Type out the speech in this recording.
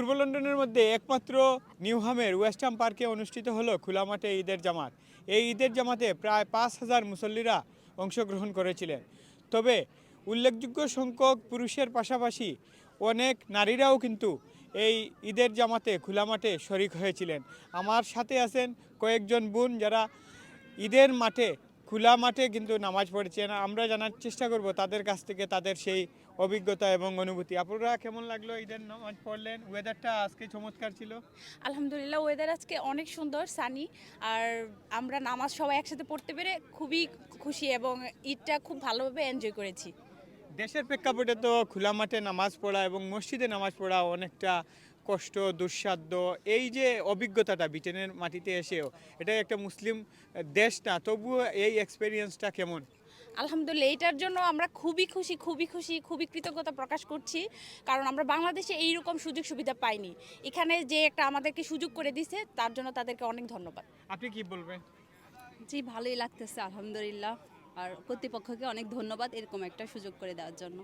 পূর্ব লন্ডনের মধ্যে একমাত্র নিউহামের ওয়েস্টহাম পার্কে অনুষ্ঠিত হলো খোলা মাঠে ঈদের জামাত। এই ঈদের জামাতে প্রায় 5,000 মুসল্লিরা অংশগ্রহণ করেছিলেন। তবে উল্লেখযোগ্য সংখ্যক পুরুষের পাশাপাশি অনেক নারীরাও কিন্তু এই ঈদের জামাতে খোলা মাঠে শরিক হয়েছিলেন। আমার সাথে আছেন কয়েকজন বোন যারা ঈদের মাঠে খোলা মাঠে কিন্তু নামাজ পড়েছেন। আমরা জানার চেষ্টা করব তাদের কাছ থেকে তাদের সেই অভিজ্ঞতা এবং অনুভূতি। আপনারা কেমন লাগলো ঈদের নামাজ পড়লেন? ওয়েদারটা আজকে চমৎকার ছিল। আলহামদুলিল্লাহ, ওয়েদার আজকে অনেক সুন্দর, সানি। আর আমরা নামাজ সবাই একসাথে পড়তে পেরে খুবই খুশি এবং ঈদটা খুব ভালোভাবে এনজয় করেছি। দেশের প্রেক্ষাপটে তো খোলা মাঠে নামাজ পড়া এবং মসজিদে নামাজ পড়া অনেকটা কষ্ট, দুঃসাধ্য। এই যে অভিজ্ঞতাটা ব্রিটেনের মাটিতে এসেও, এটা একটা মুসলিম দেশ না, তবুও এই এক্সপেরিয়েন্সটা কেমন? আলহামদুলিল্লাহ, এটার জন্য আমরা খুবই খুশি, খুবই খুশি, খুবই কৃতজ্ঞতা প্রকাশ করছি। কারণ আমরা বাংলাদেশে এইরকম সুযোগ সুবিধা পাইনি। এখানে যে একটা আমাদেরকে সুযোগ করে দিছে, তার জন্য তাদেরকে অনেক ধন্যবাদ। আপনি কি বলবেন? জি, ভালোই লাগতেছে আলহামদুলিল্লাহ। আর কর্তৃপক্ষকে অনেক ধন্যবাদ এরকম একটা সুযোগ করে দেওয়ার জন্য।